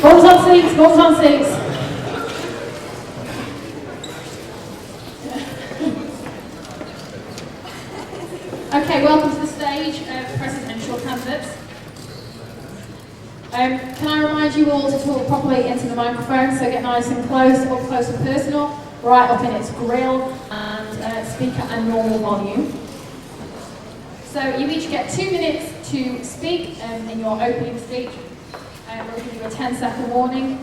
Balls on seats, balls on seats. Okay, welcome to the stage, presidential candidates. Can I remind you all to talk properly into the microphone, so get nice and close, up close and personal, right up in its grill, and speak at a normal volume. So you each get 2 minutes to speak in your opening speech. We'll give you a 10-second warning.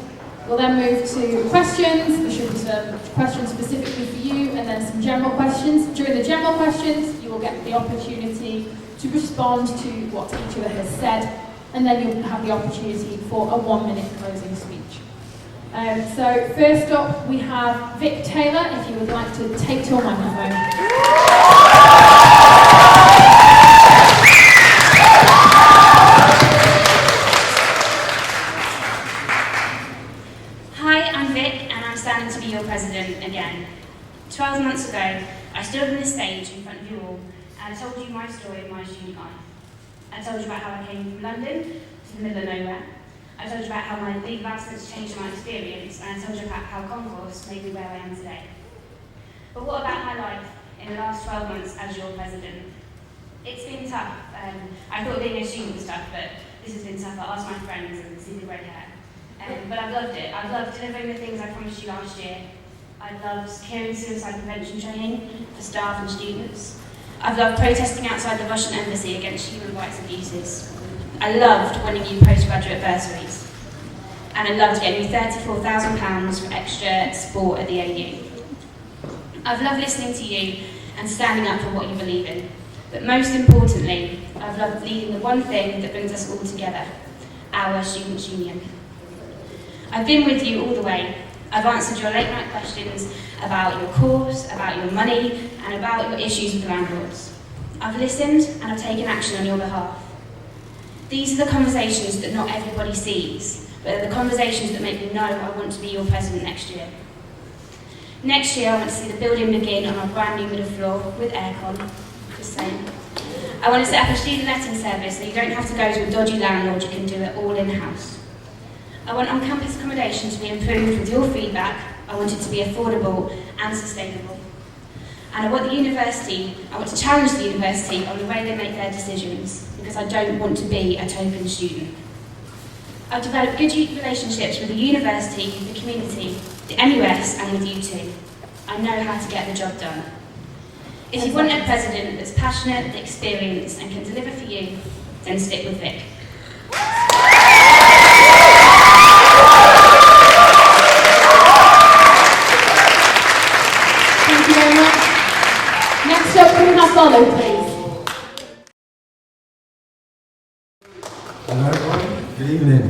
We'll then move to questions. There should be some questions specifically for you, and then some general questions. During the general questions, you will get the opportunity to respond to what each other has said, and then you'll have the opportunity for a 1-minute closing speech. So first up, we have Vic Taylor, if you would like to take your microphone. Standing to be your president again. 12 months ago, I stood on this stage in front of you all and I told you my story of my student life. I told you about how I came from London to the middle of nowhere. I told you about how my leave of absence changed my experience, and I told you about how Concourse made me where I am today. But what about my life in the last 12 months as your president? It's been tough. I thought being a student was tough, but this has been tough. I asked my friends and see the grey hair. But I've loved it. I've loved delivering the things I promised you last year. I've loved securing suicide prevention training for staff and students. I've loved protesting outside the Russian embassy against human rights abuses. I loved winning you postgraduate bursaries. And I loved getting you £34,000 for extra support at the AU. I've loved listening to you and standing up for what you believe in. But most importantly, I've loved leading the one thing that brings us all together, our Students' Union. I've been with you all the way. I've answered your late night questions about your course, about your money, and about your issues with the landlords. I've listened and I've taken action on your behalf. These are the conversations that not everybody sees, but they're the conversations that make me know I want to be your president next year. Next year I want to see the building begin on our brand new middle floor with aircon, just saying. I want to set up a student letting service so you don't have to go to a dodgy landlord, you can do it all in-house. I want on-campus accommodation to be improved with your feedback. I want it to be affordable and sustainable. And I want to challenge the university on the way they make their decisions, because I don't want to be a token student. I've developed good relationships with the university, the community, the MUS, and with you too. I know how to get the job done. If you want a president that's passionate, experienced, and can deliver for you, then stick with Vic. Next up, can we have Bolu, please? Hello everyone, good evening.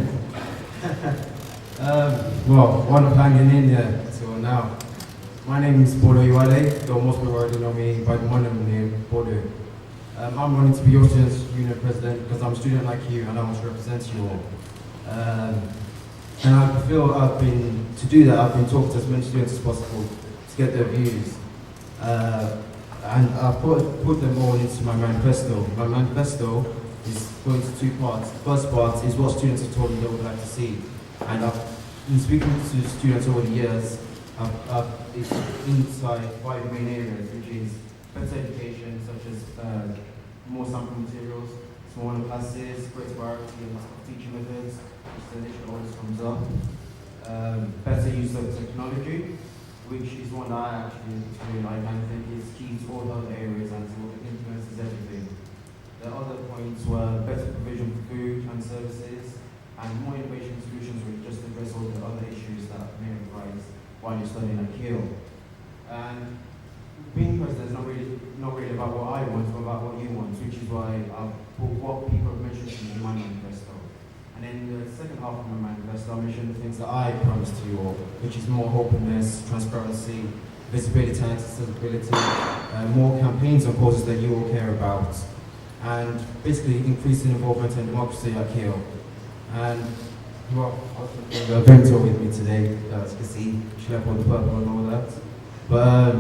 Well, one of hanging in there till now. My name is Bolu, though most people already know me by the modern name, Bolu. I'm running to be your students' union president because I'm a student like you and I want to represent you all. And I feel to do that, I've been talking to as many students as possible to get their views. And I've put them all into my manifesto. My manifesto is going to 2 parts. The first part is what students have told me they would like to see. And I've been speaking to students over the years. It's inside 5 main areas, which is better education, such as more sample materials, smaller classes, greater variety of teaching methods, which the initial always comes up. Better use of technology, which is one that I actually really like and think is key to all the other areas and to influences everything. The other points were better provision for food and services and more innovation solutions which just address all the other issues that may arise while you're studying at Keele. And being president is not really about what I want, but about what you want, which is why I've put what people have mentioned to me in my manifesto. And in the second half of my manifesto, I mentioned the things that I promised to you all, which is more openness, transparency, visibility and accessibility, more campaigns and causes that you all care about, and basically increasing involvement and democracy at Keele. And well, I've been with me today, as you can see, she left on the purple and all that. But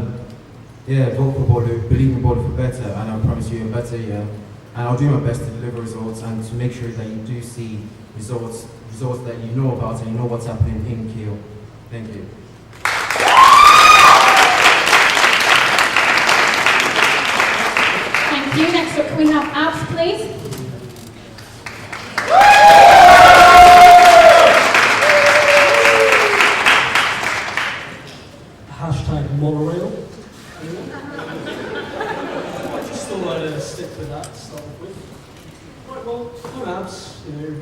yeah, vote for Bolu, believe in Bolu for better, and I promise you a better year. and I'll do my best to deliver results and to make sure that you do see results that you know about and you know what's happening in Keele. Thank you. Thank you. Next up, can we have Abs, please? Monorail. I just thought I'd stick with that to start off with. Right, well, I'm Abs.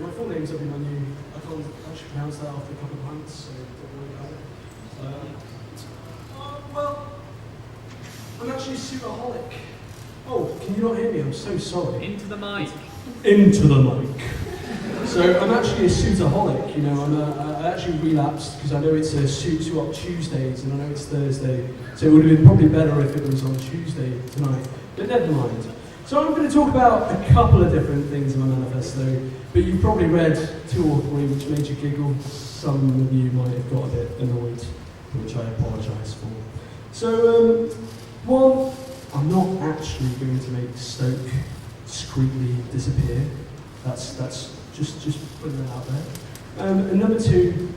My full name's Abhimanyu. I can't actually pronounce that after a couple of pints, so don't worry about it. Well, I'm actually a suitaholic. Oh, can you not hear me? I'm so sorry. Into the mic. Into the mic. So I'm actually a suitaholic, I actually relapsed because I know it's a suit up Tuesdays and I know it's Thursday, so it would have been probably better if it was on Tuesday tonight, but never mind. So I'm going to talk about a couple of different things in my manifesto, but you've probably read 2 or 3 which made you giggle. Some of you might have got a bit annoyed, which I apologise for. So, one, I'm not actually going to make Stoke discreetly disappear. That's just putting that out there. And number 2,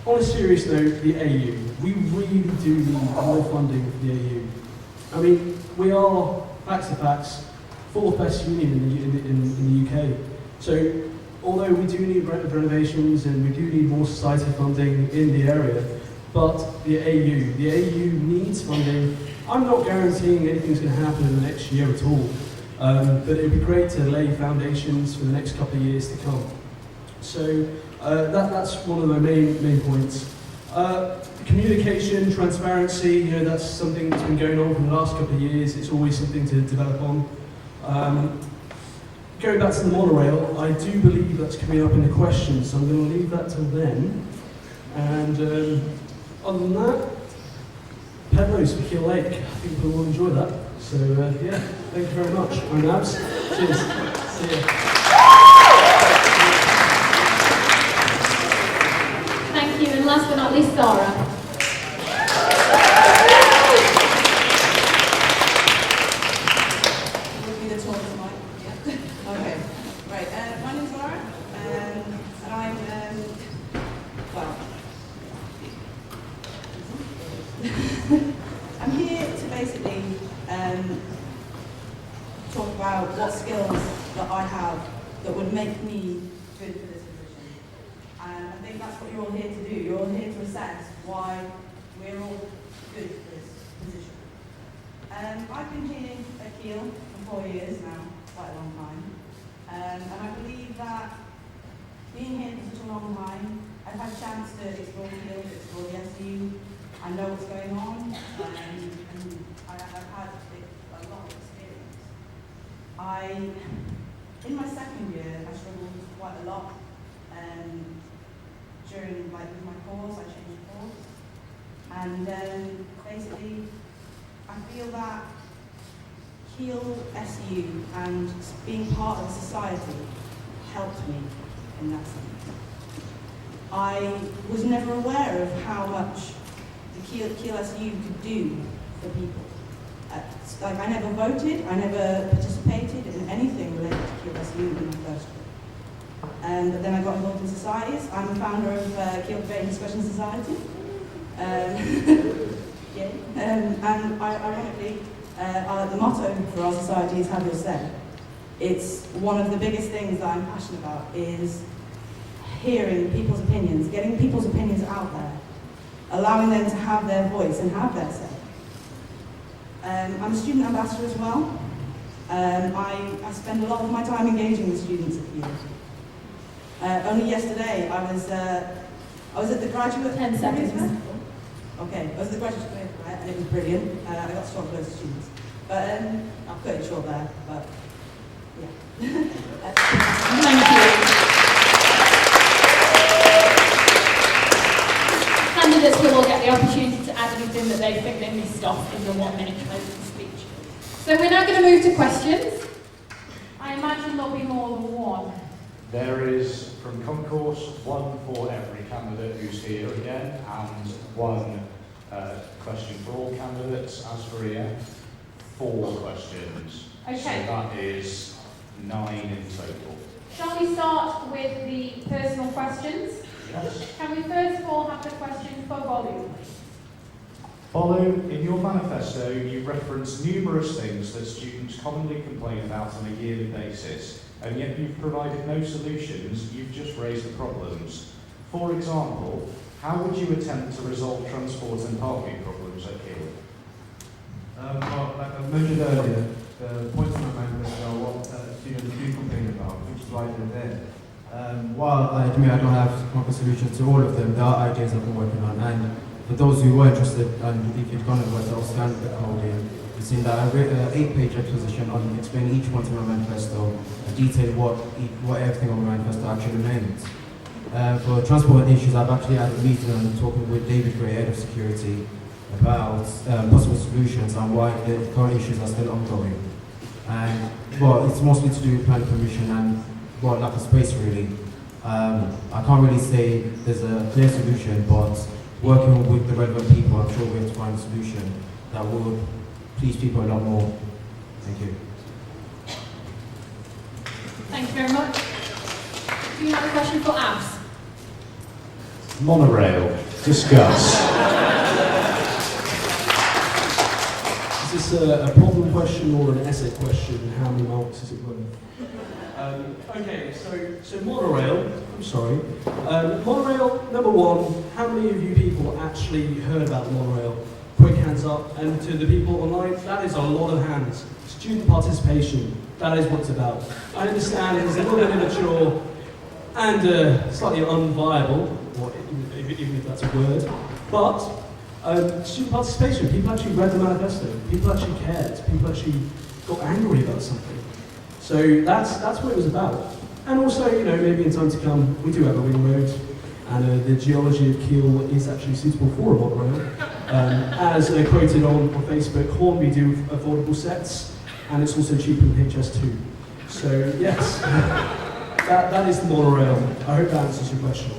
on a serious note, the AU. We really do need more funding for the AU. I mean, we are, facts are facts, 4th best union in the UK. So, although we do need renovations and we do need more society funding in the area, but the AU needs funding. I'm not guaranteeing anything's going to happen in the next year at all. But it would be great to lay foundations for the next couple of years to come. So that's one of my main points. Communication, transparency, that's something that's been going on for the last couple of years. It's always something to develop on. Going back to the monorail, I do believe that's coming up in the questions, so I'm going to leave that till then. And other than that, Pedros for Keele Lake. I think people will enjoy that. So yeah, thank you very much. I'm Abs. Cheers. See ya. Thank you, and last but not least, Zara. Would be the tallest mic. Yeah. Okay. Right. My name's Zara, and I'm well. I'm here to basically talk about what skills that I have that would make me good for this position. And I think that's what you're all here to do. You're all here to assess why we're all good for this position. I've been here at Keele for 4 years now, quite a long time. And I believe that being here for such a long time, I've had a chance to explore Keele, explore the SU. I know what's going on, and I've had a lot of experience. In my second year, I struggled quite a lot. During with my course, I changed course, and basically, I feel that KeeleSU and being part of society helped me in that sense. I was never aware of how much KeeleSU could do for people. I never voted, I never participated in anything related to KeeleSU in my first year. But then I got involved in societies. I'm a founder of Keele Debate and Discussion Society. Yeah. And ironically, the motto for our society is "Have Your Say." It's one of the biggest things that I'm passionate about is hearing people's opinions, getting people's opinions out there, allowing them to have their voice and have their say. I'm a student ambassador as well. I spend a lot of my time engaging with students at Keele. Only yesterday I was at the graduate 10 seconds. Okay, I was at the graduate fair, right, and it was brilliant. I got to talk to loads of students. But I'll cut it short there, but yeah. Thank you. Candidates will all get the opportunity to add anything that they think they missed off in the 1 minute closing speech. So we're now going to move to questions. I imagine there'll be more than one. There is, from Concourse, one for every candidate who's here again, and one question for all candidates. As for EF, 4 questions. Okay. So that is 9 in total. Shall we start with the personal questions? Yes. Can we first of all have the question for Bolu, please? Bolu, in your manifesto, you reference numerous things that students commonly complain about on a yearly basis, and yet you've provided no solutions, you've just raised the problems. For example, how would you attempt to resolve transport and parking problems at Keele? Well, like I mentioned earlier, the points in my manifesto are what students do complain about, which is why they're there. While I admit I don't have concrete solutions to all of them, there are ideas I've been working on. And for those who were interested, and if you've gone to the website or scanned the coding, you've seen that I wrote an 8-page exposition on explaining each point in my manifesto and detailing what everything on my manifesto actually meant. For transport issues, I've actually had a meeting and talking with David Gray, head of security, about possible solutions and why the current issues are still ongoing. And well, it's mostly to do with planning permission and well, lack of space really. I can't really say there's a clear solution, but working with the relevant people, I'm sure we have to find a solution that will please people a lot more. Thank you. Thank you very much. Do you have a question for Abs? Monorail. Discuss. Is this a problem question or an essay question? How many marks is it worth? Okay, so monorail, I'm sorry. Monorail, number one, how many of you people actually heard about monorail? Quick hands up. And to the people online, that is a lot of hands. Student participation, that is what it's about. I understand it's a little bit immature and slightly unviable, or even if that's a word, but student participation, people actually read the manifesto, people actually cared, people actually got angry about something. So that's what it was about. And also, you know, maybe in time to come, we do have a ring road, and the geology of Keele is actually suitable for a monorail. As quoted on Facebook, Hornby do affordable sets, and it's also cheaper than HS2. So yes, that is the monorail. I hope that answers your question.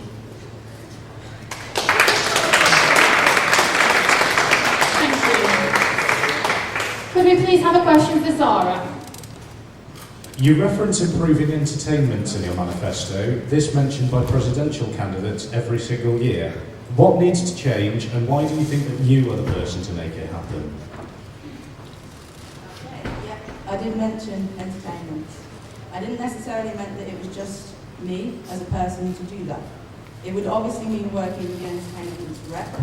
Could we please have a question for Zara? You reference improving entertainment in your manifesto, this mentioned by presidential candidates every single year. What needs to change, and why do you think that you are the person to make it happen? Okay, yeah, I did mention entertainment. I didn't necessarily mean that it was just me as a person to do that. It would obviously mean working with the entertainment rep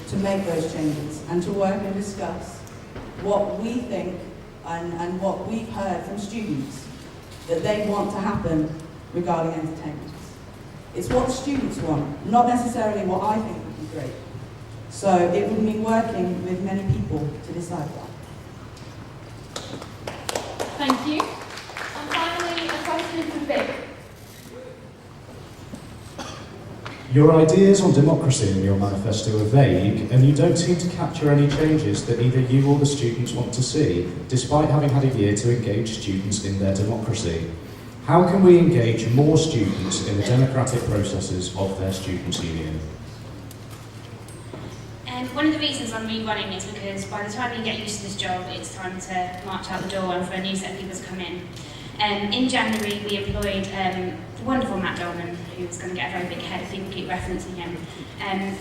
to make those changes and to work and discuss what we think and what we've heard from students that they want to happen regarding entertainment. It's what students want, not necessarily what I think would be great. So it would mean working with many people to decide that. Thank you. And finally, a question for Vic. Your ideas on democracy in your manifesto are vague, and you don't seem to capture any changes that either you or the students want to see, despite having had a year to engage students in their democracy. How can we engage more students in the democratic processes of their students' union? One of the reasons I'm rerunning is because by the time you get used to this job, it's time to march out the door and for a new set of people to come in. In January, we employed the wonderful Matt Dolman, who's going to get a very big head if people keep referencing him,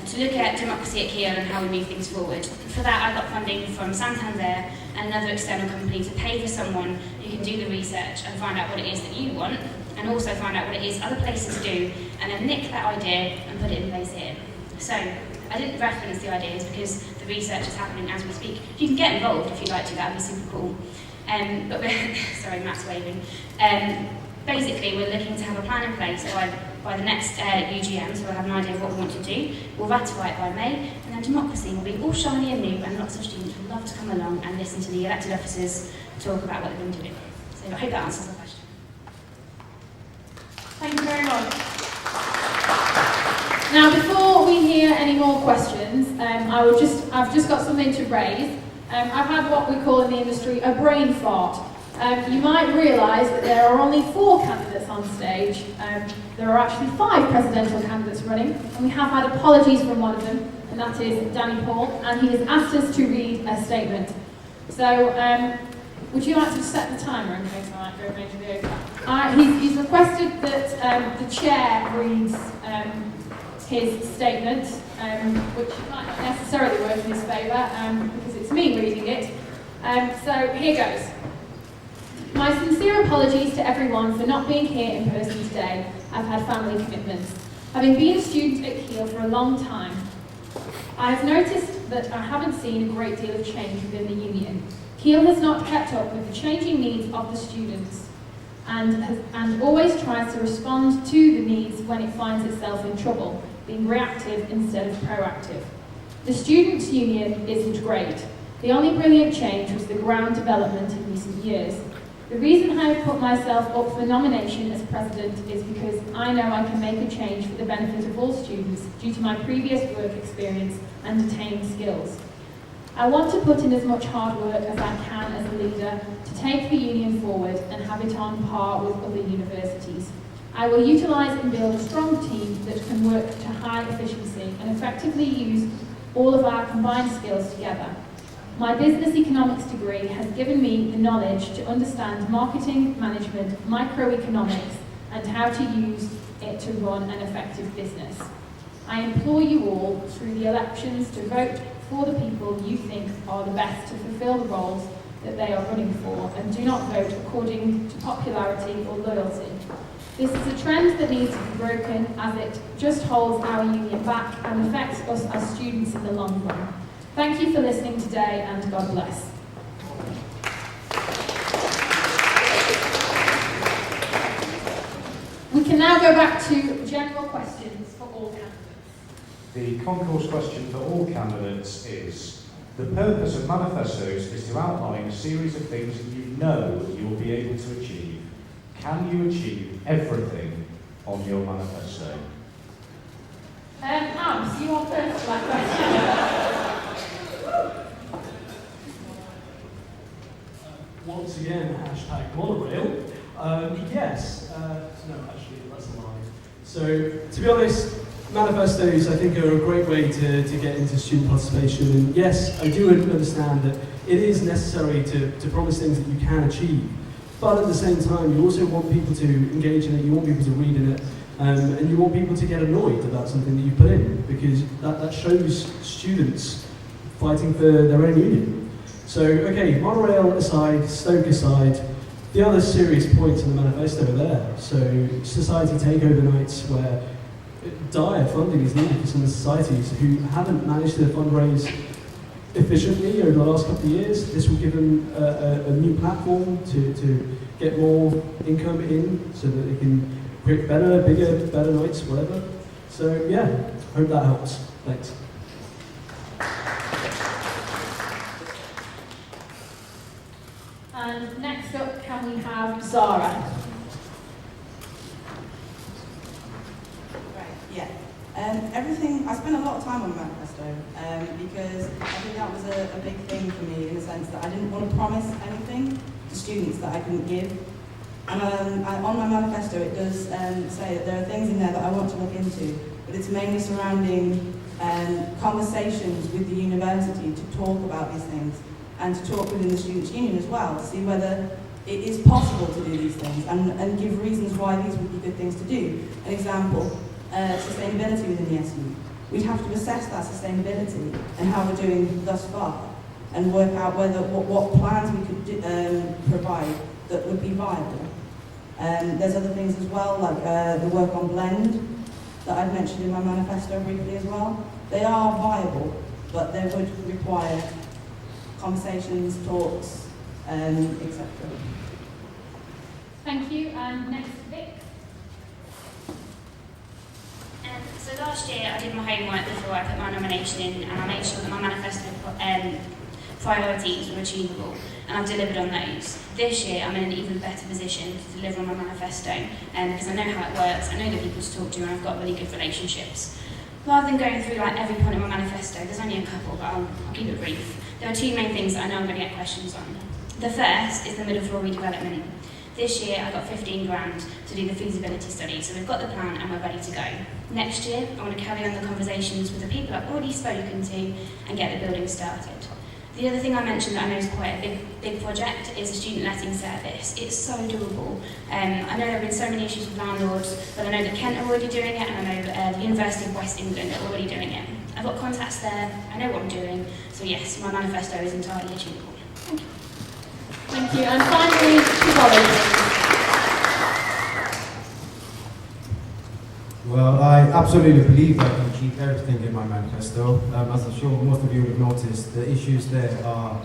to look at democracy at Keele and how we move things forward. For that, I got funding from Santander and another external company to pay for someone who can do the research and find out what it is that you want, and also find out what it is other places do, and then nick that idea and put it in place here. So, I didn't reference the ideas because the research is happening as we speak. You can get involved if you'd like to, that would be super cool. But sorry, Matt's waving. Basically, we're looking to have a plan in place by the next UGM, so we'll have an idea of what we want to do. We'll ratify it by May, and then democracy will be all shiny and new, and lots of students will love to come along and listen to the elected officers talk about what they've been doing. So I hope that answers the question. Thank you very much. Now, before we hear any more questions, I've just got something to raise. I've had what we call in the industry a brain fart. You might realise that there are only 4 candidates on stage. There are actually 5 presidential candidates running, and we have had apologies from one of them, and that is Danny Paul, and he has asked us to read a statement. So Would you like to set the timer in case I might go majorly over? He's requested that the chair reads his statement, which might not necessarily work in his favour because it's me reading it. So here goes. My sincere apologies to everyone for not being here in person today. I've had family commitments. Having been a student at Keele for a long time, I have noticed that I haven't seen a great deal of change within the union. Keele has not kept up with the changing needs of the students and always tries to respond to the needs when it finds itself in trouble, being reactive instead of proactive. The Students' Union isn't great. The only brilliant change was the ground development in recent years. The reason I have put myself up for nomination as president is because I know I can make a change for the benefit of all students due to my previous work experience and attained skills. I want to put in as much hard work as I can as a leader to take the union forward and have it on par with other universities. I will utilise and build a strong team that can work to high efficiency and effectively use all of our combined skills together. My business economics degree has given me the knowledge to understand marketing, management, microeconomics, and how to use it to run an effective business. I implore you all through the elections to vote for the people you think are the best to fulfil the roles that they are running for, and do not vote according to popularity or loyalty. This is a trend that needs to be broken, as it just holds our union back and affects us as students in the long run. Thank you for listening today, and God bless. We can now go back to general questions for all candidates. The concourse question for all candidates is, the purpose of manifestos is to outline a series of things that you know you will be able to achieve. Can you achieve everything on your manifesto? Abs, you are first for that question. Once again, hashtag monorail. Yes. No, actually, that's a lie. So, to be honest, manifestos, I think, are a great way to get into student participation. And yes, I do understand that it is necessary to promise things that you can achieve. But at the same time, you also want people to engage in it, you want people to read in it, and you want people to get annoyed about something that you put in, because that shows students fighting for their own union. So, okay, monorail aside, Stoke aside, the other serious points in the manifesto are there. So, society takeover nights where dire funding is needed for some of the societies who haven't managed to fundraise efficiently over the last couple of years. This will give them a new platform to get more income in so that they can create better nights, whatever. So, yeah, hope that helps. Thanks. And next up, can we have Zara? Right, yeah. Everything, I spent a lot of time on manifesto because I think that was a big thing for me, in the sense that I didn't want to promise anything to students that I couldn't give. And on my manifesto it does say that there are things in there that I want to look into, but it's mainly surrounding conversations with the university to talk about these things, and to talk within the Students' Union as well, to see whether it is possible to do these things, and give reasons why these would be good things to do. An example, sustainability within the SU. We'd have to assess that sustainability and how we're doing thus far, and work out whether what plans we could provide that would be viable. There's other things as well, like the work on blend that I've mentioned in my manifesto briefly as well. They are viable, but they would require conversations, talks, etc. Thank you. And next, Vic. So last year I did my homework before I put my nomination in, and I made sure that my manifesto priorities were achievable, and I've delivered on those. This year I'm in an even better position to deliver on my manifesto, because I know how it works, I know the people to talk to, and I've got really good relationships. Rather than going through like every point in my manifesto, there's only a couple, but I'll keep it brief. There are two main things that I know I'm going to get questions on. The first is the middle floor redevelopment. This year I got 15 grand to do the feasibility study, so we've got the plan and we're ready to go. Next year I want to carry on the conversations with the people I've already spoken to and get the building started. The other thing I mentioned that I know is quite a big project is a student letting service. It's so doable. I know there have been so many issues with landlords, but I know that Kent are already doing it, and I know the University of West England are already doing it. I've got contacts there, I know what I'm doing, so yes, my manifesto is entirely achievable. Thank you. Thank you. And finally, to Bolu. Well, I absolutely believe I can achieve everything in my manifesto. As I'm sure most of you would have noticed, the issues there are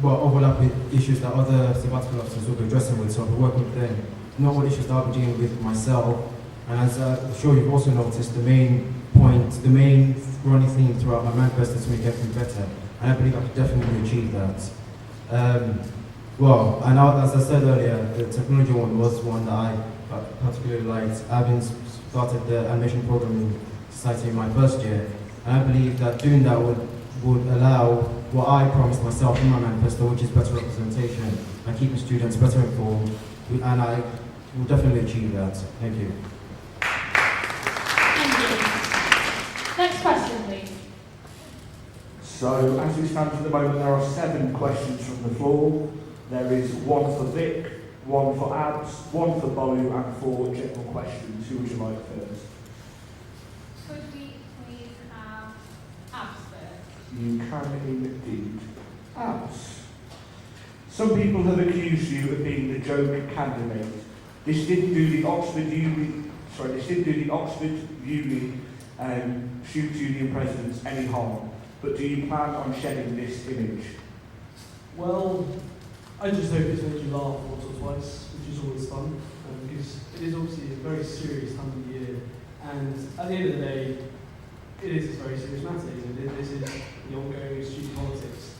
overlap with issues that other sabbatical officers will be addressing with, so I'll be working with them. Not what issues that I'll be dealing with myself. And as I'm sure you've also noticed, the main running theme throughout my manifesto is to make everything better. And I believe I can definitely achieve that. As I said earlier, the technology one was one that I particularly liked. Having started the animation program in society in my first year, and I believe that doing that would allow what I promised myself in my manifesto, which is better representation and keeping students better informed, and I will definitely achieve that. Thank you. Thank you. Next question, please. So, as we stand at the moment, there are 7 questions from the floor. There is 1 for Vic, 1 for Abs, 1 for Bolu, and 4 general questions. Who would you like first? Could we please have Abs first? You can indeed. Abs. Some people have accused you of being the joke candidate. This didn't do the Oxford Uni Students' Union presidents any harm. But do you plan on shedding this image? Well, I just hope it's made you laugh once or twice, which is always fun, because it is obviously a very serious time of the year, and at the end of the day, it is a very serious matter. You know, this is the ongoing student politics.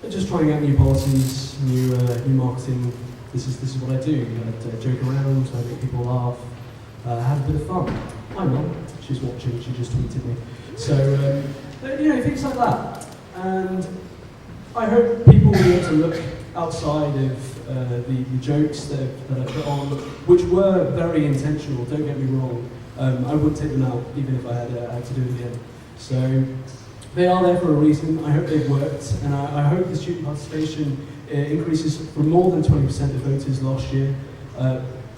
But just trying out new policies, new marketing. This is what I do. I joke around, I make people laugh, have a bit of fun. My mum, she's watching. She just tweeted me. So things like that, and I hope people will be able to look outside of the jokes that I put on, which were very intentional, don't get me wrong. I would take them out even if I had to do it again. So they are there for a reason. I hope they've worked, and I hope the student participation increases from more than 20% of voters last year.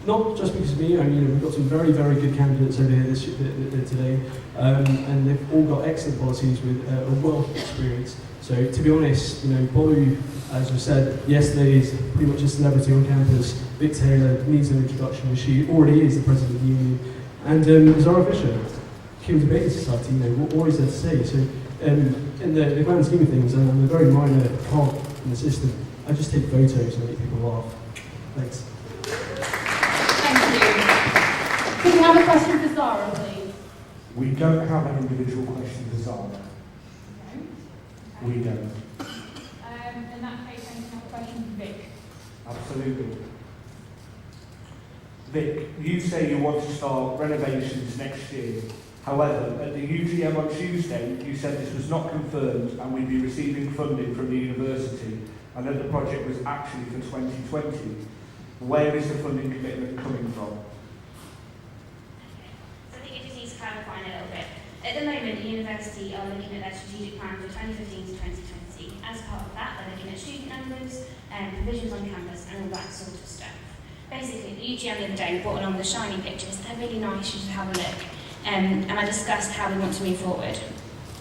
Not just because of me, we've got some very, very good candidates over here today, and they've all got excellent policies with a wealth of experience. So to be honest, Bolu, as we said yesterday, is pretty much a celebrity on campus. Vic Taylor needs no introduction, she already is the president of the union. And Zara Fisher, Keele Debating Society, what is there to say? So in the grand scheme of things, I'm a very minor cog in the system. I just take photos and make people laugh. Thanks. Could we have a question for Zara, please? We don't have an individual question for Zara. Okay. We don't. In that case, I have a question for Vic. Absolutely. Vic, you say you want to start renovations next year. However, at the UGM on Tuesday, you said this was not confirmed and we'd be receiving funding from the university and that the project was actually for 2020. Where is the funding commitment coming from? So I think it just needs clarifying a little bit. At the moment, the university are looking at their strategic plan for 2015 to 2020. As part of that, they're looking at student numbers, provisions on campus, and all that sort of stuff. Basically, the UGM the other day brought along the shiny pictures. They're really nice, you should have a look. And I discussed how we want to move forward.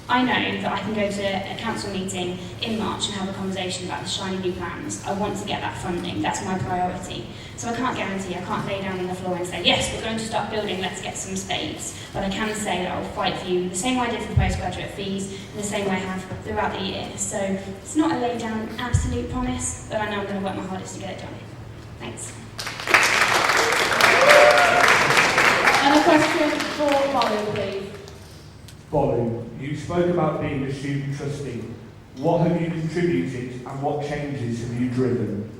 I know that I can go to a council meeting in March and have a conversation about the shiny new plans. I want to get that funding, that's my priority. So I can't guarantee, I can't lay down on the floor and say, yes, we're going to start building, let's get some spades. But I can say that I'll fight for you the same way I did for postgraduate fees, and the same way I have throughout the year. So it's not a lay down absolute promise, but I know I'm going to work my hardest to get it done. Thanks. And a question for Bolu, please. Bolu, you spoke about being a student trustee. What have you contributed and what changes have you driven?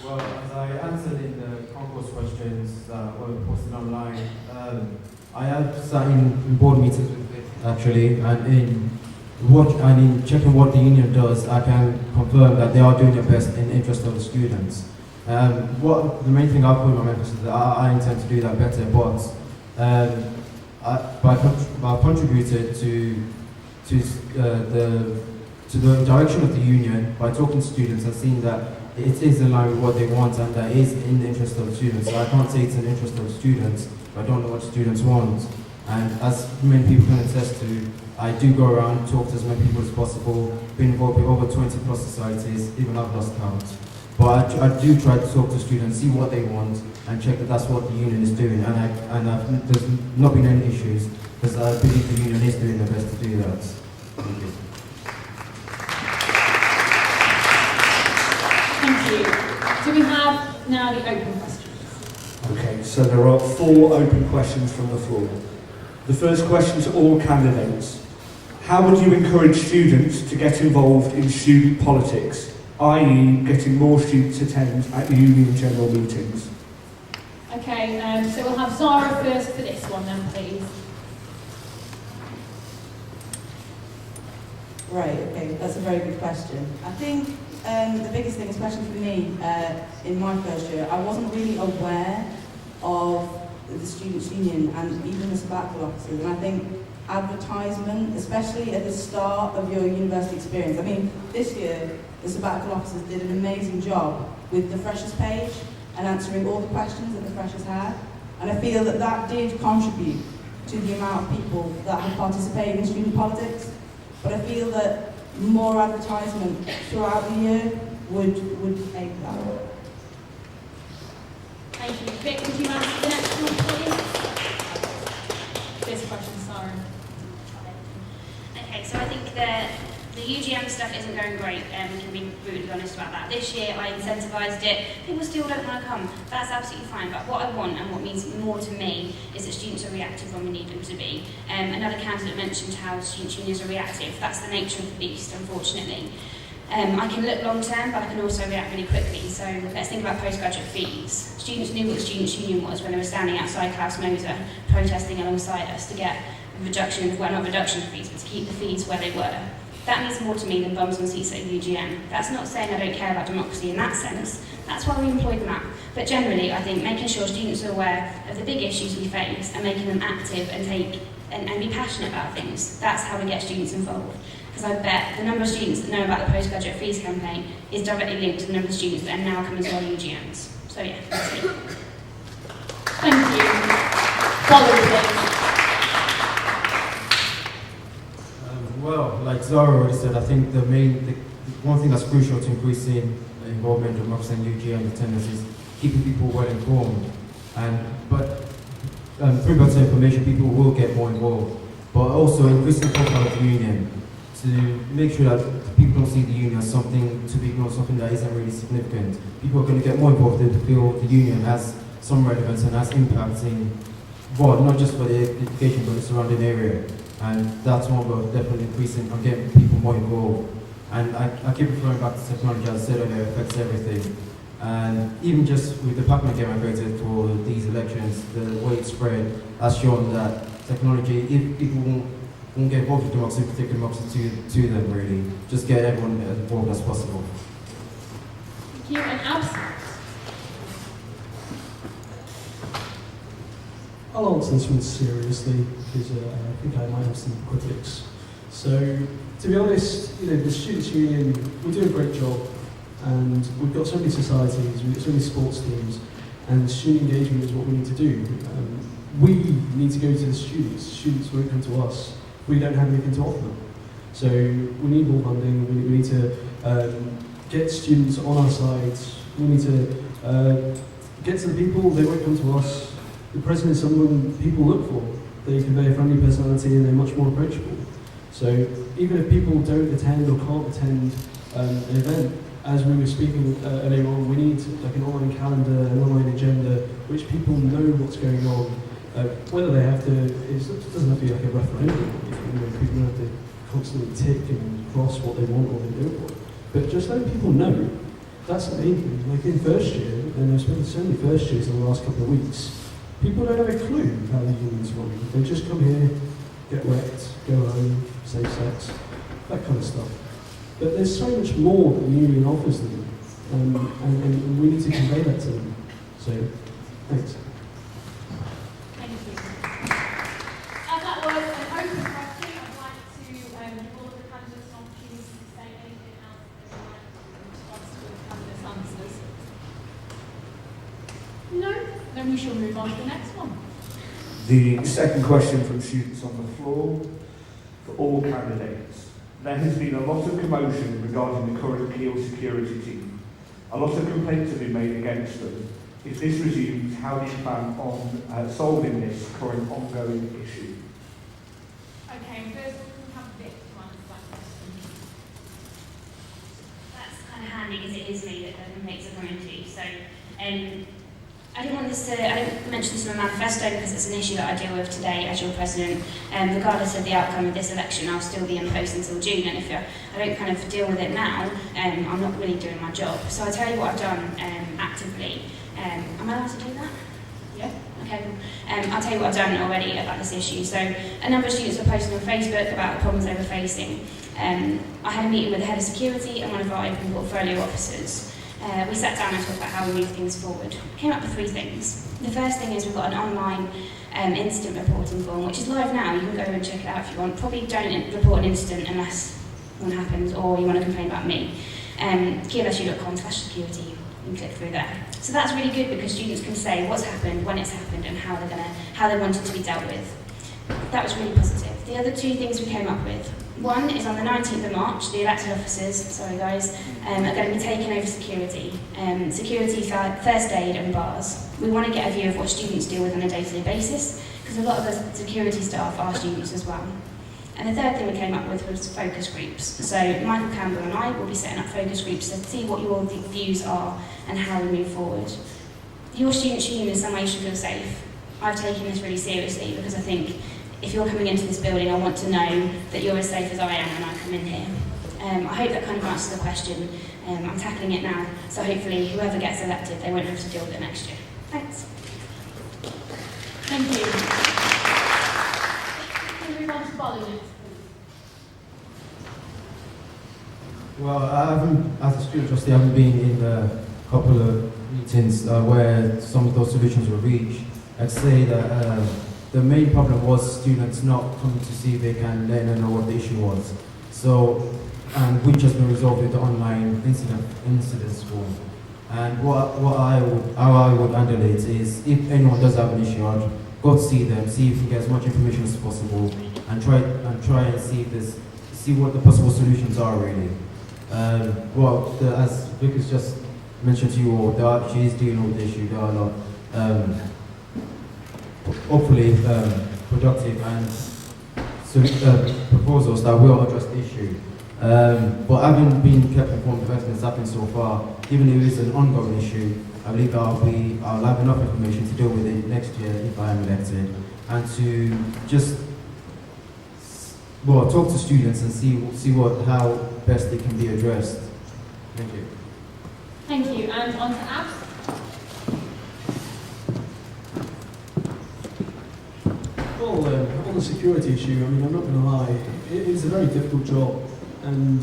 Well, as I answered in the Concourse questions that were posted online, I have sat in board meetings with it actually, and in checking what the union does, I can confirm that they are doing their best in the interest of the students. The main thing I've put in my manifesto is that I intend to do that better, but I've contributed to the direction of the union by talking to students and seeing that it is in line with what they want and that it is in the interest of students. So I can't say it's in the interest of students, but I don't know what students want. And as many people can attest to, I do go around, talk to as many people as possible, been involved with over 20 plus societies, even I've lost count. But I do try to talk to students, see what they want, and check that that's what the union is doing. There's not been any issues, because I believe the union is doing their best to do that. Thank you. Thank you. Do we have now the open questions? Okay, so there are 4 open questions from the floor. The first question to all candidates. How would you encourage students to get involved in student politics, i.e. getting more students to attend at union general meetings? Okay, so we'll have Zara first for this one then, please. Right, okay, that's a very good question. I think the biggest thing, especially for me, in my first year, I wasn't really aware of the Students' Union and even the sabbatical officers. And I think advertisement, especially at the start of your university experience, I mean, this year, the sabbatical officers did an amazing job with the freshers page and answering all the questions that the freshers had. And I feel that that did contribute to the amount of people that have participated in student politics. But I feel that more advertisement throughout the year would aid that. Thank you. Vic, would you answer the next one, please? This question, Sarah. Okay, so I think the UGM stuff isn't going great, and we can be brutally honest about that. This year I incentivised it. People still don't want to come. That's absolutely fine. But what I want and what means more to me is that students are reactive when we need them to be. Another candidate mentioned how student unions are reactive. That's the nature of the beast, unfortunately. I can look long term, but I can also react really quickly. So let's think about postgraduate fees. Students knew what the Students' Union was when they were standing outside Klaus Moser protesting alongside us to get a reduction, well not reduction of fees, but to keep the fees where they were. That means more to me than bums on seats at UGM. That's not saying I don't care about democracy in that sense. That's why we employ them out. But generally, I think making sure students are aware of the big issues we face and making them active and be passionate about things. That's how we get students involved. Because I bet the number of students that know about the postgraduate fees campaign is directly linked to the number of students that are now coming to our UGMs. So yeah, that's it. Thank you. Bolu, please. Well, like Zara already said, I think the one thing that's crucial to increasing involvement of democracy and UGM attendance is keeping people well informed. But through better information, people will get more involved. But also increasing the profile of the union to make sure that people don't see the union as something to be ignored, something that isn't really significant. People are going to get more involved if they feel the union has some relevance and has impact in, well, not just for the education, but the surrounding area. And that's one of definitely increasing and getting people more involved. And I keep referring back to technology, as I said earlier, it affects everything. And even just with the Pac-Man game I created for these elections, the way it's spread has shown that technology, if people won't get involved with democracy, take democracy to them really. Just get everyone as involved as possible. Thank you. And Abs? I'll answer this one seriously because I think I might have some critics. So, to be honest, the Students' Union, we do a great job, and we've got so many societies, we've got so many sports teams, and student engagement is what we need to do. We need to go to the students. Students won't come to us. We don't have anything to offer them. So we need more funding. We need to get students on our sides. We need to get to the people. They won't come to us. The president is someone people look for. They convey a friendly personality and they're much more approachable. So even if people don't attend or can't attend an event, as we were speaking earlier on, we need like an online calendar, an online agenda, which people know what's going on. Whether they have to, it doesn't have to be like a referendum. People don't have to constantly tick and cross what they want or they don't want. But just letting people know, that's the main thing. Like in first year, and I've spoken to so many first years in the last couple of weeks, people don't have a clue how the union's run. They just come here, get wrecked, go home, safe sex, that kind of stuff. But there's so much more that the union offers them, and we need to convey that to them. So, thanks. Thank you. then we shall move on to the next one. The second question from students on the floor for all candidates. There has been a lot of commotion regarding the current Keele security team. A lot of complaints have been made against them. If this resumes, how do you plan on solving this current ongoing issue? Okay, first we have Vic to answer that question. That's kind of handy because it is me that makes a community. So I don't mention this in my manifesto because it's an issue that I deal with today as your president. Regardless of the outcome of this election, I'll still be in post until June, and if I don't kind of deal with it now, I'm not really doing my job. So I'll tell you what I've done actively. Am I allowed to do that? Yeah. Okay, cool. I'll tell you what I've done already about this issue. So a number of students were posting on Facebook about the problems they were facing. I had a meeting with the head of security and one of our open portfolio officers. We sat down and talked about how we move things forward. Came up with 3 things. The first thing is we've got an online incident reporting form, which is live now. You can go and check it out if you want. Probably don't report an incident unless one happens or you want to complain about me. KeeleSU.com/security. You can click through there. So that's really good because students can say what's happened, when it's happened, and how they want it to be dealt with. That was really positive. The other 2 things we came up with. One is on the 19th of March, the elected officers, sorry guys, are going to be taking over security. Security, first aid and bars. We want to get a view of what students deal with on a day-to-day basis, because a lot of the security staff are students as well. And the third thing we came up with was focus groups. So Michael Campbell and I will be setting up focus groups to see what your views are and how we move forward. Your students' union in some way should feel safe. I've taken this really seriously because I think if you're coming into this building, I want to know that you're as safe as I am when I come in here. I hope that kind of answers the question. I'm tackling it now, so hopefully whoever gets elected, they won't have to deal with it next year. Thanks. Thank you. Can we move on to Bolu next, please? Well, as a student trustee, I've been in a couple of meetings where some of those solutions were reached. I'd say that the main problem was students not coming to see if they can let them know what the issue was. So, which has been resolved with the online incidents form. And how I would handle it is, if anyone does have an issue, I'd go to see them, see if we can get as much information as possible, and try and see what the possible solutions are really. As Vic has just mentioned to you all, she is dealing with the issue. There are a lot, hopefully productive and proposals that will address the issue. But having been kept informed of everything that's happened so far, even if it is an ongoing issue, I believe that I'll have enough information to deal with it next year if I am elected, and to just talk to students and see how best they can be addressed. Thank you. Thank you. And on to Abs. Well, on the security issue, I mean, I'm not going to lie, it's a very difficult job, and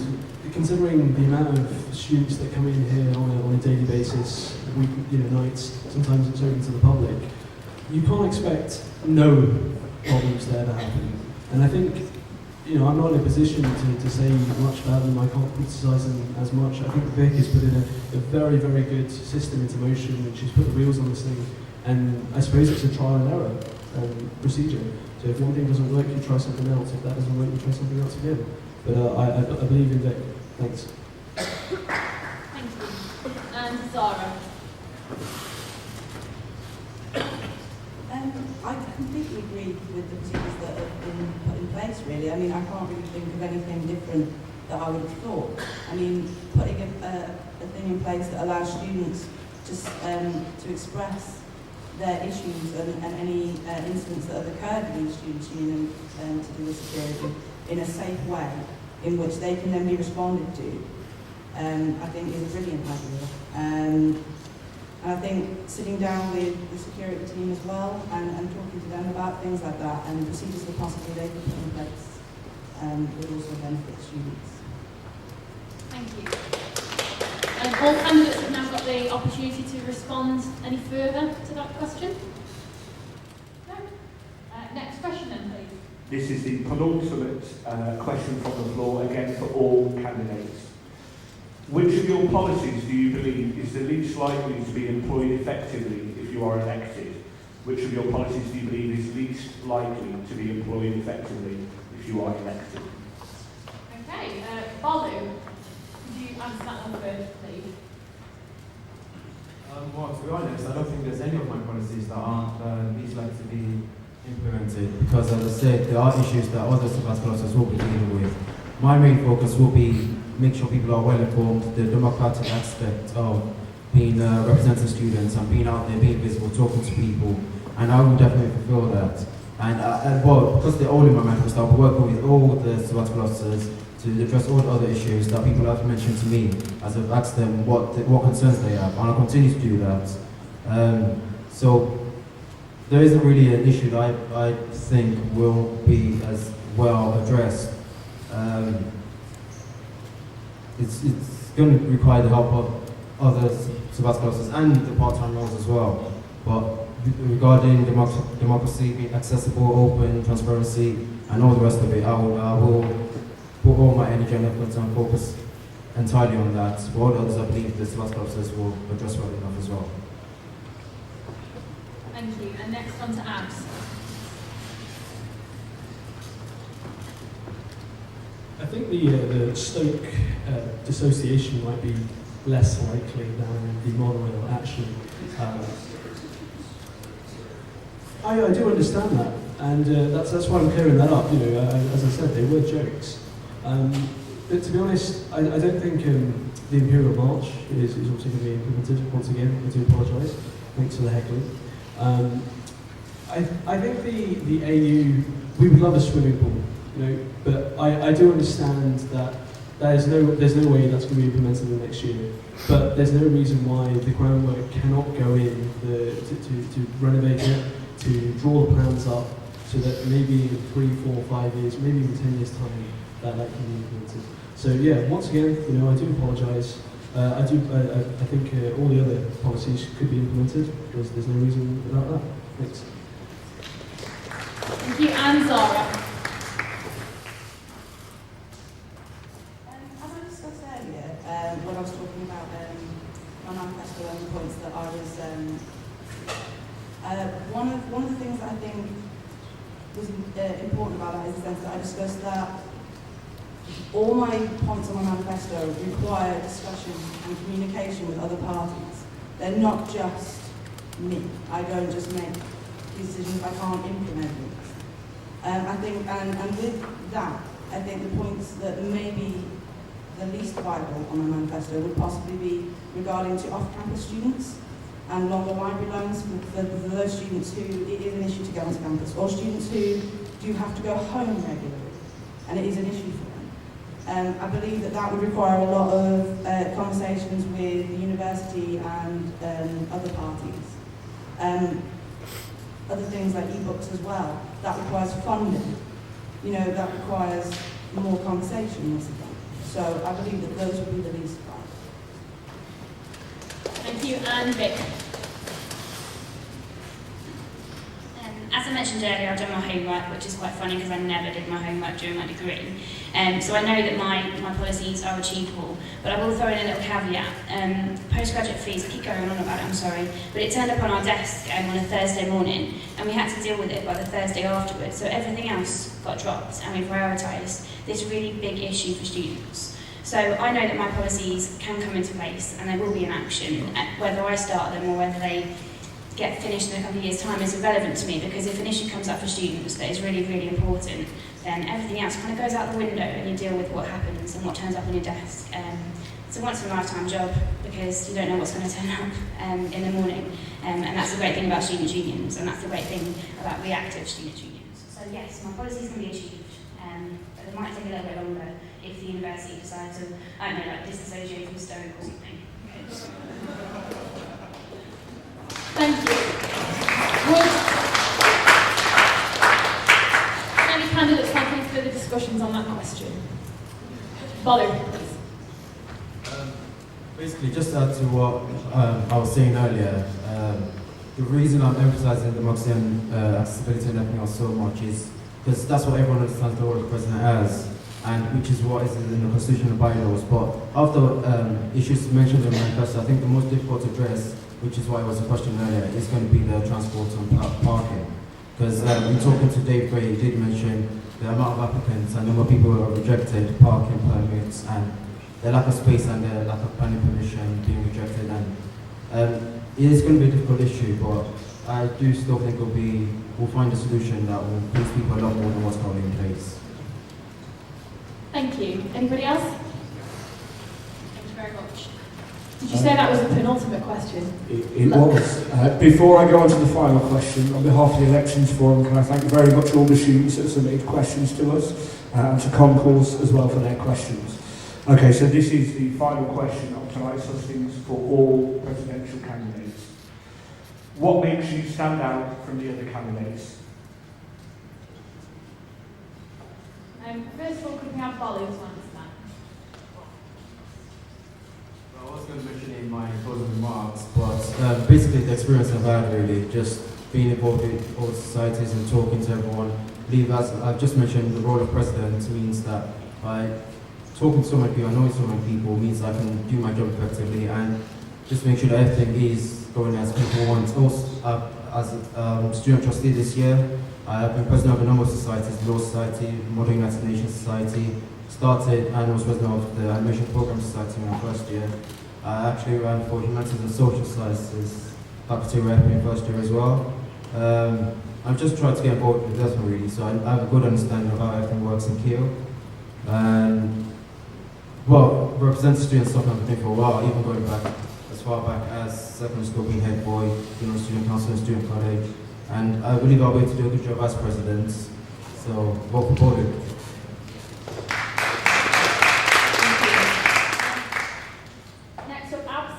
considering the amount of students that come in here on a daily basis, nights, sometimes it's open to the public, you can't expect no problems there to happen. And I think, I'm not in a position to say much about them. I can't criticise them as much. I think Vic has put in a very, very good system into motion, and she's put the wheels on this thing. And I suppose it's a trial and error procedure. So if one thing doesn't work, you try something else. If that doesn't work, you try something else again. But I believe in Vic. Thanks. Thank you. And Zara. I completely agree with the procedures that have been put in place, really. I mean, I can't really think of anything different that I would have thought. I mean, putting a thing in place that allows students just to express their issues and any incidents that have occurred within the Students' Union to do with security in a safe way in which they can then be responded to, I think is a brilliant idea. And I think sitting down with the security team as well and talking to them about things like that and procedures that possibly they can put in place would also benefit students. Thank you. And all candidates have now got the opportunity to respond any further to that question. No? Next question then, please. This is the penultimate question from the floor, again for all candidates. Which of your policies do you believe is the least likely to be employed effectively if you are elected, which of your policies do you believe is least likely to be employed effectively if you are elected? Okay, Bolu, could you answer that one first, please? Well, to be honest, I don't think there's any of my policies that aren't least likely to be implemented, because as I said, there are issues that other Sabbath classes will be dealing with. My main focus will be make sure people are well informed, the democratic aspect of being representing students and being out there, being visible, talking to people, and I will definitely fulfill that. And well, because they're all in my manifesto, I'll be working with all the Sabbath classes to address all the other issues that people have mentioned to me, as I've asked them what concerns they have, and I'll continue to do that. So there isn't really an issue that I think will be as well addressed. It's going to require the help of other Sabbath classes and the part-time roles as well. But regarding democracy, being accessible, open, transparency, and all the rest of it, I will put all my energy and efforts and focus entirely on that. For all the others, I believe the Sabbath classes will address well enough as well. Thank you. And next on to Abs. I think the Stoke dissociation might be less likely than the monorail, actually. I do understand that, and that's why I'm clearing that up. You know, as I said, they were jokes. But to be honest, I don't think the Imperial March is also going to be implemented. Once again, I do apologise. Thanks for the heckling. I think the AU, we would love a swimming pool, you know, but I do understand that there's no way that's going to be implemented in the next year. But there's no reason why the groundwork cannot go in to renovate it, to draw the plans up, so that maybe in 3, 4, 5 years, maybe even 10 years time, that can be implemented. So yeah, once again, you know, I do apologise. I think all the other policies could be implemented, because there's no reason without that. Thanks. Thank you. And Zara. As I discussed earlier, when I was talking about my manifesto and the points that I was, one of the things that I think was important about that is the sense that I discussed that all my points on my manifesto require discussion and communication with other parties. They're not just me. I don't just make these decisions if I can't implement them. I think, and with that, I think the points that may be the least viable on my manifesto would possibly be regarding to off-campus students and longer library loans for those students who it is an issue to go onto campus, or students who do have to go home regularly, and it is an issue for them. I believe that would require a lot of conversations with the university and other parties. Other things like e-books as well, that requires funding. You know, that requires more conversation once again. So I believe that those would be the least viable. Thank you. And Vic. As I mentioned earlier, I've done my homework, which is quite funny because I never did my homework during my degree. So I know that my policies are achievable, but I will throw in a little caveat. Postgraduate fees, I keep going on about it, I'm sorry, but it turned up on our desk on a Thursday morning, and we had to deal with it by the Thursday afterwards, so everything else got dropped, and we prioritised this really big issue for students. So I know that my policies can come into place, and they will be in action, whether I start them or whether they get finished in a couple of years' time is irrelevant to me, because if an issue comes up for students that is really, really important, then everything else kind of goes out the window and you deal with what happens and what turns up on your desk. It's a once-in-a-lifetime job because you don't know what's going to turn up in the morning. And that's the great thing about student unions, and that's the great thing about reactive student unions. So yes, my policies can be achieved, but it might take a little bit longer if the university decides to, I don't know, like disassociate from Stoke or something. Thank you. Would any candidates like any further discussions on that question? Bolu, please. Basically, just to add to what I was saying earlier, the reason I'm emphasising democracy and accessibility and everything else so much is because that's what everyone understands the role of the president as. and which is what is in the constitutional bylaws. But of the issues mentioned in the manifesto, I think the most difficult to address, which is why it was a question earlier, is going to be the transport and parking. Because in talking to Dave Gray, he did mention the amount of applicants and the number of people who are rejected parking permits and the lack of space and the lack of planning permission being rejected. And it is going to be a difficult issue, but I do still think we'll find a solution that will please people a lot more than what's currently in place. Thank you. Anybody else? Thank you very much. Did you say that was the penultimate question? It was. Before I go on to the final question, on behalf of the Elections Forum, can I thank very much all the students that submitted questions to us, and to Concourse as well for their questions. Okay, so this is the final question of tonight's hustings for all presidential candidates. What makes you stand out from the other candidates? First of all, could we have Bolu to understand? I was going to mention in my closing remarks, but basically the experience I've had really, just being involved in all societies and talking to everyone. I believe, as I've just mentioned, the role of president means that by talking to so many people, knowing so many people, means I can do my job effectively and just make sure that everything is going as people want. Also, as a student trustee this year, I've been president of a number of societies, the Law Society, Modern United Nations Society, started and was president of the Animation Program Society in my first year. I actually ran for Humanities and Social Sciences faculty rep in first year as well. I've just tried to get involved with development really, so I have a good understanding of how everything works in Keele. Well, representing students stuff I've been doing for a while, even going back as far back as secondary school, being head boy, student council and student college. And I believe I'll be able to do a good job as president. So, vote for Bolu. Next up, Abs.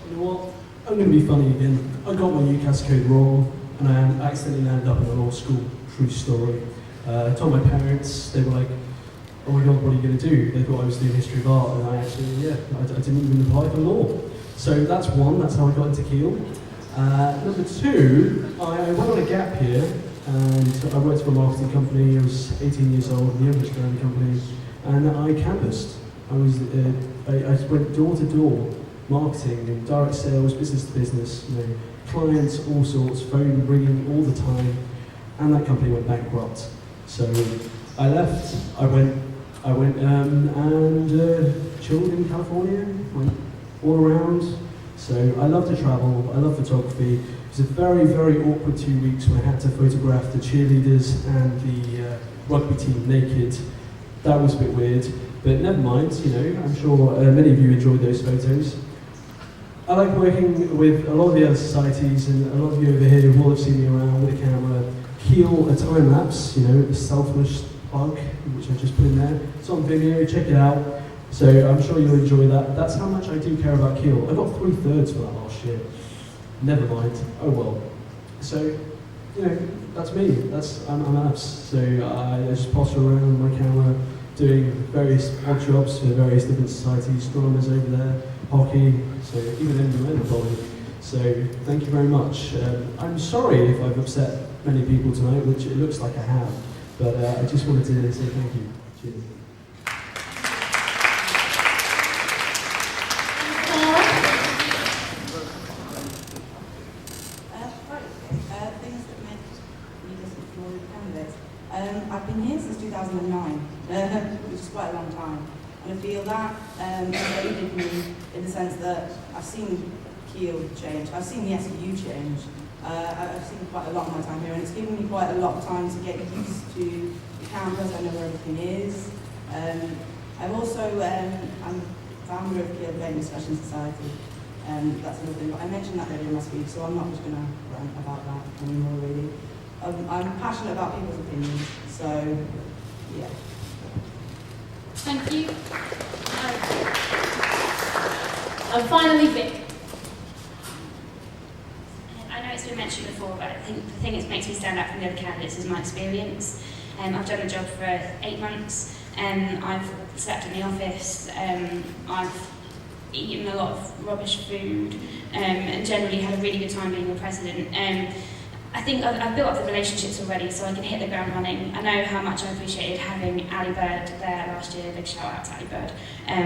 You know what? I'm going to be funny again. I got my UCAS code wrong and I accidentally landed up in a law school. True story. I told my parents, they were like, oh my god, what are you going to do? They thought I was doing history of art, and I actually, I didn't even apply for law. So that's one, that's how I got into Keele. Number two, I went on a gap year, and I worked for a marketing company. I was 18 years old, the youngest around the company, and I canvassed. I went door to door, marketing, and direct sales, business to business, clients, all sorts, phone ringing all the time, and that company went bankrupt. So I left, I went and chilled in California, went all around. So I love to travel, I love photography. It was a very, very awkward 2 weeks when I had to photograph the cheerleaders and the rugby team naked. That was a bit weird, but never mind, I'm sure many of you enjoyed those photos. I like working with a lot of the other societies, and a lot of you over here will have seen me around with a camera. Keele, a time lapse, a selfish plug, which I just put in there. It's on Vimeo, check it out. So I'm sure you'll enjoy that. That's how much I do care about Keele. I got 3/3 for that last year. Never mind. Oh well. So, that's me. I'm Abs. So I just potter around with my camera, doing various odd jobs for various different societies. Dramas over there, hockey. So even in the probably. So thank you very much. I'm sorry if I've upset many people tonight, which it looks like I have, but I just wanted to say thank you. Cheers. Things that make me different from all the candidates. I've been here since 2009, which is quite a long time, and I feel that aided me in the sense that I've seen Keele change, I've seen the SU change. I've seen quite a lot of my time here, and it's given me quite a lot of time to get used to the campus. I know where everything is. I'm also I'm founder of Keele Debate Discussion Society. That's another thing, but I mentioned that earlier in my speech, so I'm not just going to rant about that anymore, really. I'm passionate about people's opinions, so yeah. Thank you. And finally, Vic. I know it's been mentioned before, but I think the thing that makes me stand out from the other candidates is my experience. I've done the job for 8 months, I've slept in the office, I've eaten a lot of rubbish food, and generally had a really good time being the president. I think I've built up the relationships already, so I can hit the ground running. I know how much I appreciated having Ali Bird there last year. Big shout out to Ali Bird,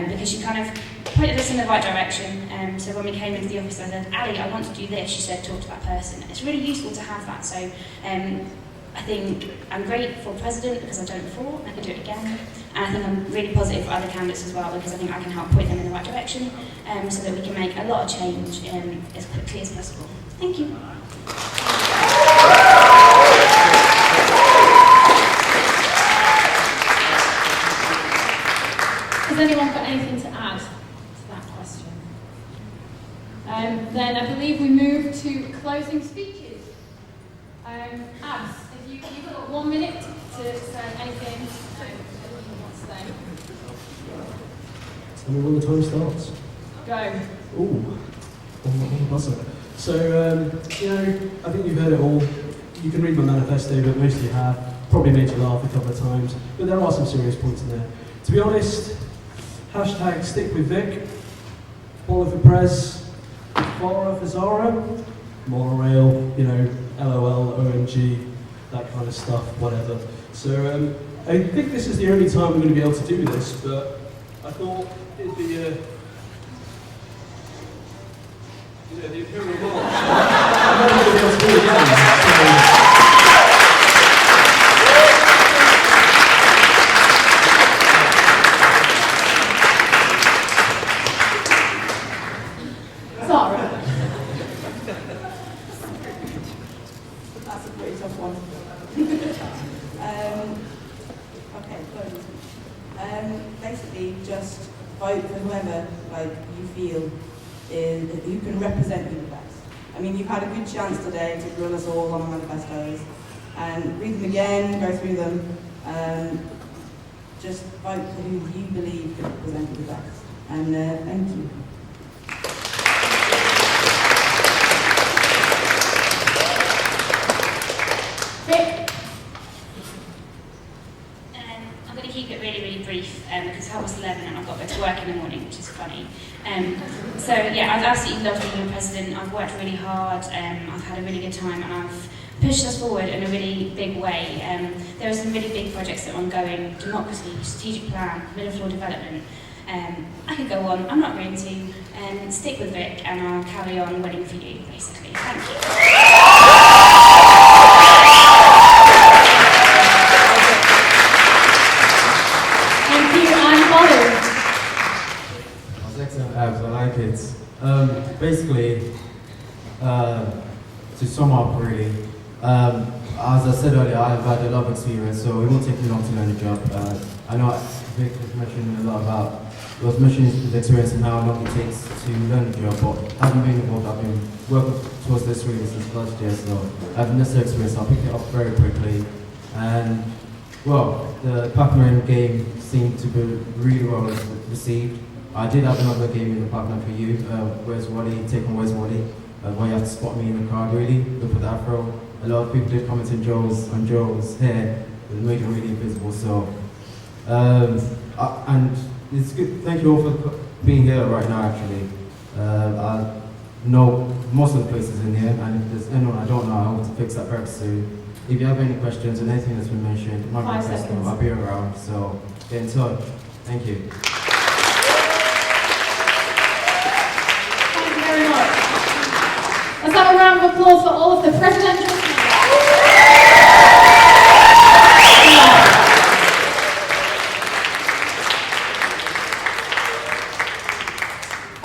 because she kind of pointed us in the right direction. So when we came into the office, I said, Ali, I want to do this. She said, talk to that person. It's really useful to have that. So I think I'm great for president because I've done it before. I can do it again. And I think I'm really positive for other candidates as well, because I think I can help point them in the right direction, so that we can make a lot of change as quickly as possible. Thank you. Has anyone got anything to add to that question? Then I believe we move to closing speeches. Abs, if you've got 1 minute to say anything that you want to say. Tell me when the time starts. Go. Ooh, on the buzzer. So, I think you've heard it all. You can read my manifesto, but most of you have. Probably made you laugh a couple of times, but there are some serious points in there. To be honest, hashtag stick with Vic, Bolu for Prez, Clara for Zara, monorail, LOL, OMG, that kind of stuff, whatever. So I think this is the only time we're going to be able to do this, but I thought it'd be the Imperial March. I'm not going to be able to do it again. Zara. That's a pretty tough one. Okay, close. Basically, just vote for whoever you feel who can represent you the best. I mean, you've had a good chance today to grill us all on manifestos, and read them again, go through them. Just vote for who you believe can represent you the best. And thank you. I'm going to keep it really, really brief because it's 11:30 and I've got to go to work in the morning, which is funny. So yeah, I've absolutely loved being your president. I've worked really hard. I've had a really good time, and I've pushed us forward in a really big way. There are some really big projects that are ongoing: democracy, strategic plan, middle floor development. I could go on. I'm not going to. Stick with Vic, and I'll carry on winning for you, basically. Thank you. Abs, I like it. Basically, to sum up really, as I said earlier, I've had a lot of experience, so it won't take me long to learn the job. I know Vic was mentioning a lot about, he was mentioning his experience and how long it takes to learn the job, but having been involved, I've been working towards this really since last year, so I have necessary experience, I'll pick it up very quickly. And, well, the Pac-Man game seemed to be really well received. I did have another game in the Pac-Man for you, Where's Wally, take on Where's Wally, where you have to spot me in the crowd really, look at the afro. A lot of people did comment on Joel's hair, it made it really invisible, so. And it's good, thank you all for being here right now actually. I know most of the places in here, and if there's anyone I don't know, I hope to fix that very soon. If you have any questions or anything that's been mentioned, my manifesto, I'll be around, so get in touch. Thank you. Very much. Let's have a round of applause for all of the presidential candidates.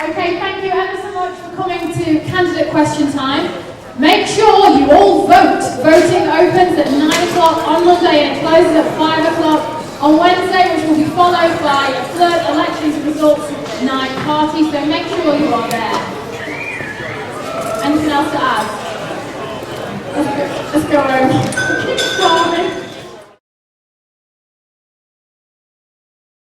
Okay, thank you ever so much for coming to candidate question time. Make sure you all vote. Voting opens at 9 o'clock on Monday and it closes at 5 o'clock on Wednesday, which will be followed by a third elections results night party, so make sure you are there. Anything else to add? Let's go home.